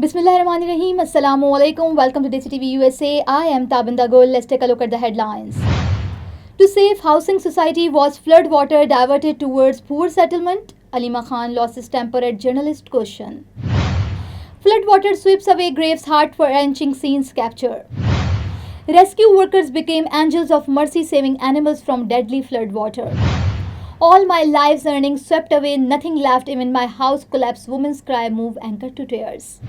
Bismillahirrahmanirrahim. Assalamu alaikum. Welcome to Desi TV USA. I am Tabinda Gul. Let's take a look at the headlines. To save housing society, was flood water diverted towards poor settlement? Aleem Khan lost his temper at journalist question. Flood water sweeps away graves, heart-wrenching scenes capture. Rescue workers became angels of mercy, saving animals from deadly flood water. All my life's earnings swept away, nothing left, even my house collapsed. Women's cry move anchor to tears.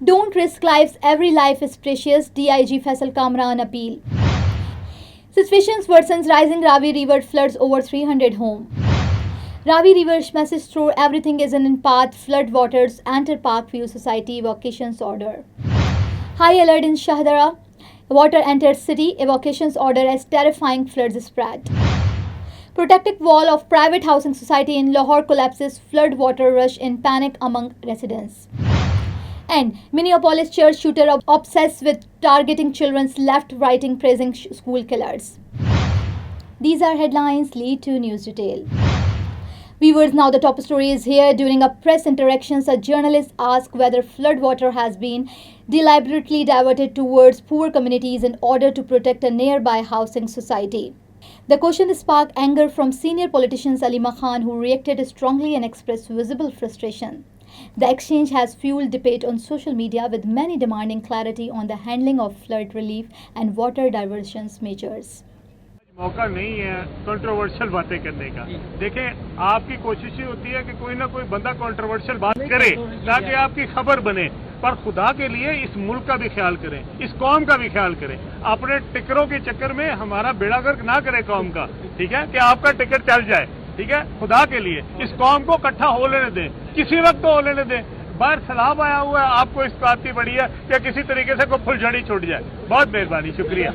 Don't risk lives, every life is precious. DIG Faisal Kamran appeal. Suspicions worsens, rising Ravi River floods over 300 home. Ravi River's message through everything is in path. Flood waters enter Parkview Society evacuations order. High alert in Shahdara. Water enters city. Evacuations order as terrifying floods spread. Protective wall of private housing society in Lahore collapses. Flood water rush in panic among residents. And Minneapolis church shooter obsessed with targeting children's left writing praising school killers. These are headlines, lead to news detail. Viewers, now the top story is here. During a press interactions, a journalist asked whether flood water has been deliberately diverted towards poor communities in order to protect a nearby housing society. The question sparked anger from senior politicians Aleem Khan, who reacted strongly and expressed visible frustration. The exchange has fueled debate on social media, with many demanding clarity on the handling of flood relief and water diversion measures. मौका नहीं है controversial बातें करने का। देखें, आपकी कोशिश ही होती है कि कोई ना कोई बंदा कंट्रोवर्शियल बात करे ताकि आपकी खबर बने, पर खुदा के लिए इस मुल्क का भी ख्याल करें, इस कौम का भी ख्याल करें। अपने टिकरों के चक्कर में हमारा बेड़ा गर्क ना करे कौम का, ठीक है, कि आपका टिकट चल जाए, ठीक है। खुदा के लिए इस कौम को इकट्ठा हो लेने दें, किसी वक्त तो हो लेने दें। बाहर सैलाब आया हुआ है, आपको इस बात की बड़ी है कि किसी तरीके से कोई फुलझड़ी छूट जाए। बहुत मेहरबानी, शुक्रिया।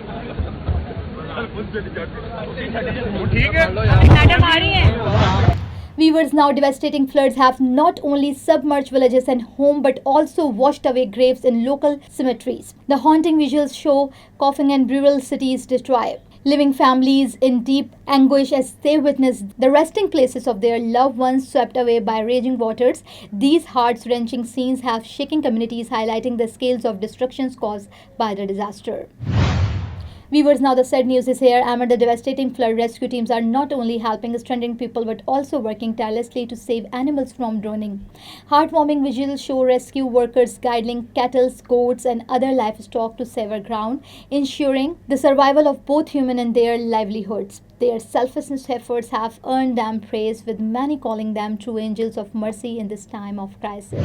Viewers, now devastating floods have not only submerged villages and homes but also washed away graves in local cemeteries. The haunting visuals show coughing and rural cities destroyed, living families in deep anguish as they witness the resting places of their loved ones swept away by raging waters. These heart-wrenching scenes have shaken communities, highlighting the scales of destructions caused by the disaster. Viewers, now the sad news is here. Amid the devastating flood, rescue teams are not only helping stranded people but also working tirelessly to save animals from drowning. Heartwarming visuals show rescue workers guiding cattle, goats and other livestock to safer ground, ensuring the survival of both human and their livelihoods. Their selfless efforts have earned them praise, with many calling them true angels of mercy in this time of crisis.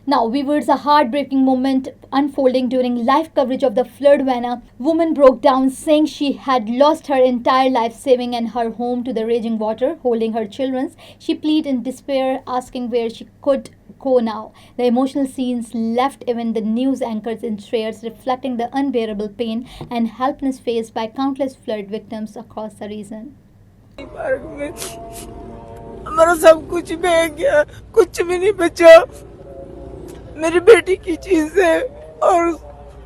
Now, viewers, a heartbreaking moment unfolding during live coverage of the flood when a woman broke down, saying she had lost her entire life saving and her home to the raging water. Holding her children, she pleaded in despair, asking where she could go now. The emotional scenes left even the news anchors in tears, reflecting the unbearable pain and helplessness faced by countless flood victims across the region. हमारा सब कुछ बह गया, कुछ भी नहीं बचा। मेरी बेटी की चीज है और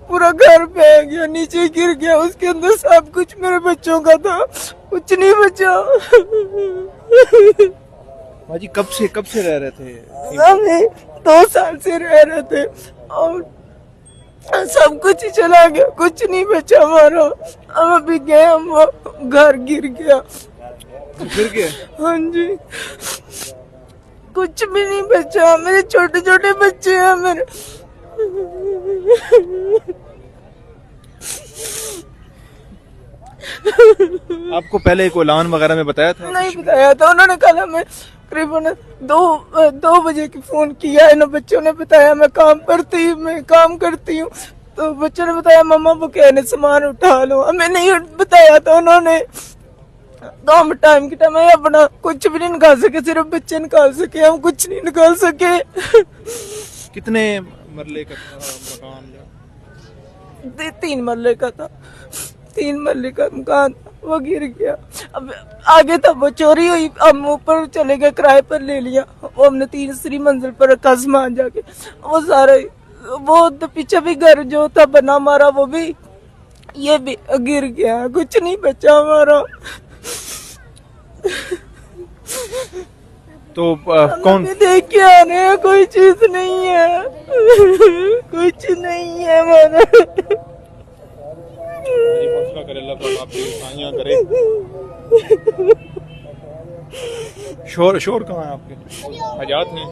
पूरा घर बह गया, नीचे गिर गया, उसके अंदर सब कुछ मेरे बच्चों का था, कुछ नहीं बचा। माँ जी कब से रह रहे थे? हम 2 साल से रह रहे थे और सब कुछ ही चला गया, कुछ नहीं बचा हमारा। हम अभी गए, हम घर गिर गया। गिर गया? हाँ जी, कुछ भी नहीं बचा। मेरे छोटे छोटे बच्चे हैं मेरे। आपको पहले कोई ऐलान वगैरह में बताया था? नहीं बताया था, उन्होंने कल हमें करीबन 2 बजे की फोन किया है ना, बच्चों ने बताया मैं काम करती हूँ, तो बच्चों ने बताया मम्मा वो कहने सामान उठा लो। हमें नहीं बताया था उन्होंने। तो हम टाइम के टाइम अपना कुछ भी नहीं निकाल सके, सिर्फ बच्चे निकाल सके, हम कुछ नहीं निकाल सके। कितने मरले का मकान? 3 मरले का था, 3 मरले का मकान, वो गिर गया। अब आगे था वो चोरी हुई, हम ऊपर चले गए, किराए पर ले लिया। वो हमने 3री मंजिल पर रखा सामान जाके, वो सारा वो तो पीछे भी घर जो था बना हमारा, वो भी ये भी गिर गया, कुछ नहीं बचा हमारा। तो हम कौन अभी देख के आ रहे हैं, कोई चीज नहीं है, कुछ नहीं है हमारा। हौसला करे अल्लाह पाक आपकी आसानियां करे। शोर कहाँ है आपके? हजात हैं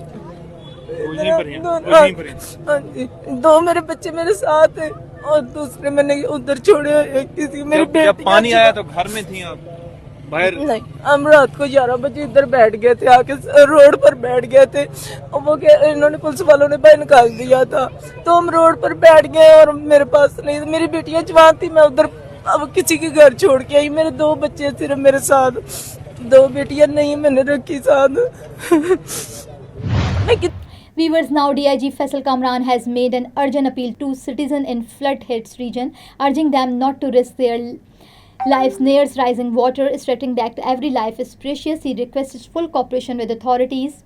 वो यहीं पर हैं, वो यहीं पर हैं। हाँ जी, दो मेरे बच्चे मेरे साथ हैं और दूसरे मैंने उधर छोड़े, एक किसी मेरी जब पानी आया तो घर में थी आप? बाहर नहीं, हम रात को 11 बजे इधर बैठ गए थे, आके रोड पर बैठ गए थे और वो इन्होंने पुलिस वालों ने बाहर निकाल दिया था, तो हम रोड पर बैठ गए और मेरे पास नहीं, मेरी बेटियां जवान थी, मैं उधर अब किसी के घर छोड़ के आई, मेरे दो बच्चे सिर्फ मेरे साथ, दो बेटियां नहीं मैंने रखी साथ। Viewers, now DIG Faisal Kamran has made an urgent appeal to citizens in flood-hit region, urging them not to risk their lives near rising water, stating that every life is precious. He requests full cooperation with authorities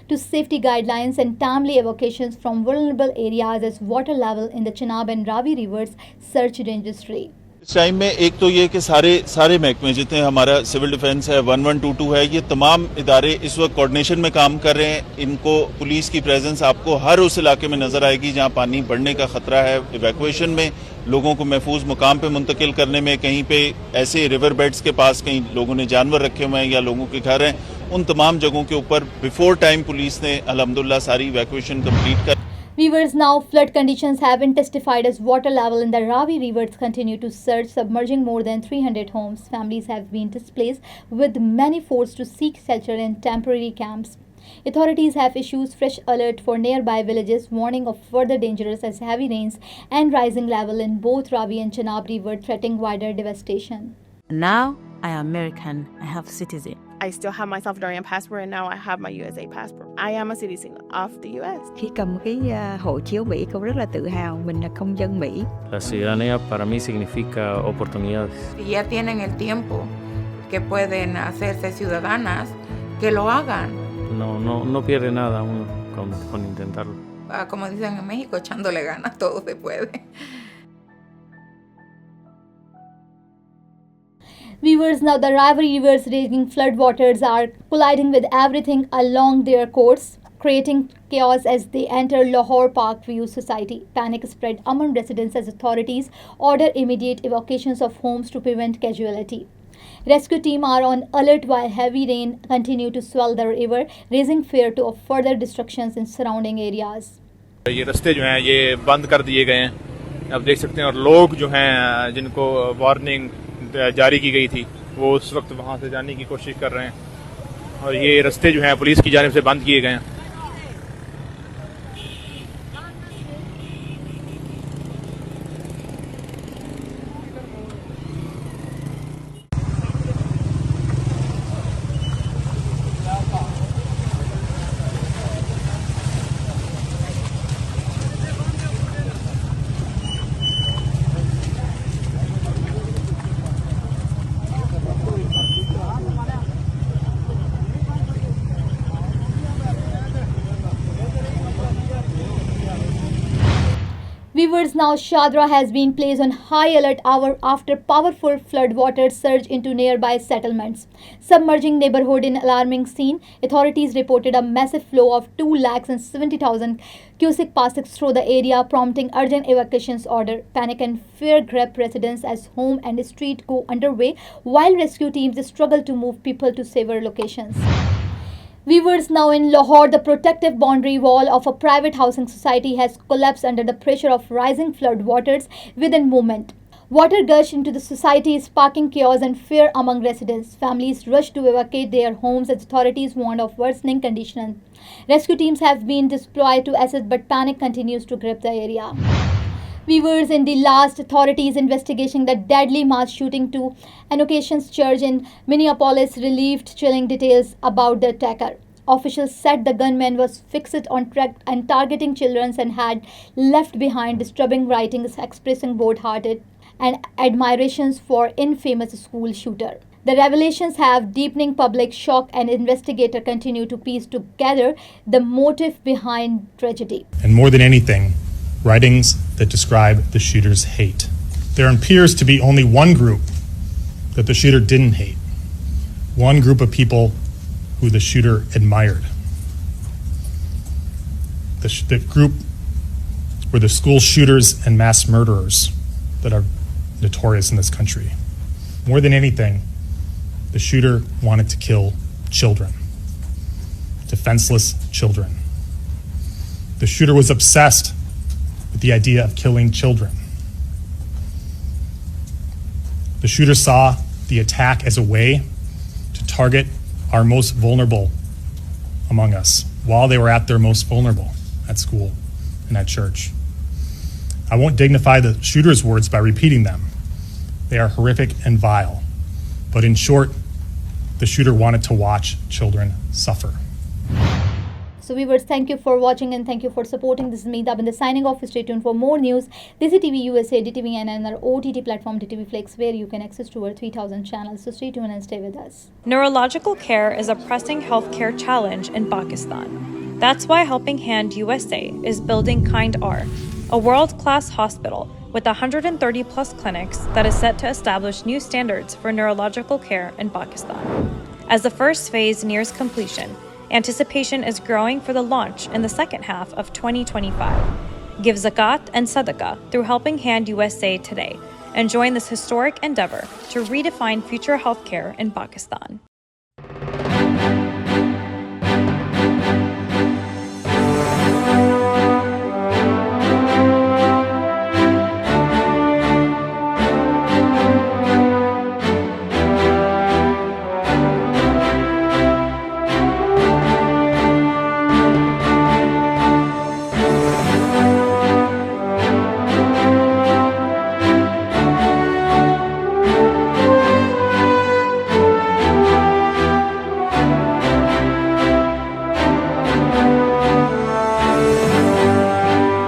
to safety guidelines and timely evacuations from vulnerable areas as water level in the Chenab and Ravi rivers surge dangerously. इस time में एक तो ये कि सारे महकमे जितने हमारा सिविल डिफेंस है, 1122 है, ये तमाम इदारे इस वक्त कोऑर्डिनेशन में काम कर रहे हैं। इनको पुलिस की प्रेजेंस आपको हर उस इलाके में नजर आएगी जहां पानी बढ़ने का खतरा है। इवैक्यूएशन में, लोगों को महफूज मुकाम पे मुंतकिल करने में, कहीं पे ऐसे रिवर बेड्स के पास कहीं लोगों ने जानवर रखे हुए हैं या लोगों के घर हैं, उन तमाम जगहों के ऊपर बिफोर टाइम पुलिस ने अल्हम्दुलिल्लाह सारी इवैक्यूएशन कंप्लीट कर। Viewers, now flood conditions have intensified as water level in the Ravi rivers continue to surge, submerging more than 300 homes. Families have been displaced, with many forced to seek shelter in temporary camps. Authorities have issued fresh alert for nearby villages, warning of further dangers as heavy rains and rising level in both Ravi and Chenab river threatening wider devastation. Now I am American. I have citizen. I still have my Salvadorian passport and now I have my USA passport. I am a citizen of the US. Khi cầm cái hộ chiếu Mỹ, cô rất là tự hào mình là công dân Mỹ. La ciudadanía para mí significa oportunidades. Si ya tienen el tiempo que pueden hacerse ciudadanas, que lo hagan. No pierde nada uno con intentarlo. Como dicen en México, echándole ganas, todo se puede. Viewers, now the Ravi rivers raging flood waters are colliding with everything along their course, creating chaos as they enter Lahore Park View Society. Panic spread among residents as authorities order immediate evacuations of homes to prevent casualty. Rescue team are on alert while heavy rain continue to swell the river, raising fear of further destructions in surrounding areas. ये रास्ते जो हैं ये बंद कर दिए गए हैं, आप देख सकते हैं, और लोग जो हैं जिनको वार्निंग जारी की गई थी वो उस वक्त वहां से जाने की कोशिश कर रहे हैं, और ये रास्ते जो हैं पुलिस की जानिब से बंद किए गए हैं। Viewers, now Shadra has been placed on high alert hour after powerful flood water surge into nearby settlements, submerging neighborhood in alarming scene. Authorities reported a massive flow of 2,70,000 cubic passes through the area, prompting urgent evacuations order. Panic and fear grip residents as home and street go underway, while rescue teams struggle to move people to safer locations. Viewers, now in Lahore, the protective boundary wall of a private housing society has collapsed under the pressure of rising flood waters within moment. Water gushed into the society, sparking chaos and fear among residents. Families rushed to evacuate their homes as authorities warned of worsening conditions. Rescue teams have been deployed to assist, but panic continues to grip the area. Viewers, in the last, authorities investigating the deadly mass shooting to an occasion's church in Minneapolis relieved chilling details about the attacker. Officials said the gunman was fixed on track and targeting children and had left behind disturbing writings expressing both hearted and admirations for infamous school shooter. The revelations have deepening public shock and investigators continue to piece together the motive behind tragedy. And more than anything, writings that describe the shooter's hate. There appears to be only one group that the shooter didn't hate. One group of people who the shooter admired. The group were the school shooters and mass murderers that are notorious in this country. More than anything, the shooter wanted to kill children, defenseless children. The shooter was obsessed with the idea of killing children. The shooter saw the attack as a way to target our most vulnerable among us while they were at their most vulnerable at school and at church. I won't dignify the shooter's words by repeating them. They are horrific and vile. But in short, the shooter wanted to watch children suffer. So viewers, thank you for watching and thank you for supporting. This is me, Tabinda, signing off. Stay tuned for more news. Desi TV USA, DTV and another OTT platform, DTV Flex, where you can access to our 3,000 channels. So stay tuned and stay with us. Neurological care is a pressing healthcare challenge in Pakistan. That's why Helping Hand USA is building Kind R, a world-class hospital with 130 plus clinics that is set to establish new standards for neurological care in Pakistan. As the first phase nears completion, anticipation is growing for the launch in the second half of 2025. Give zakat and sadaqah through Helping Hand USA today and join this historic endeavor to redefine future healthcare in Pakistan.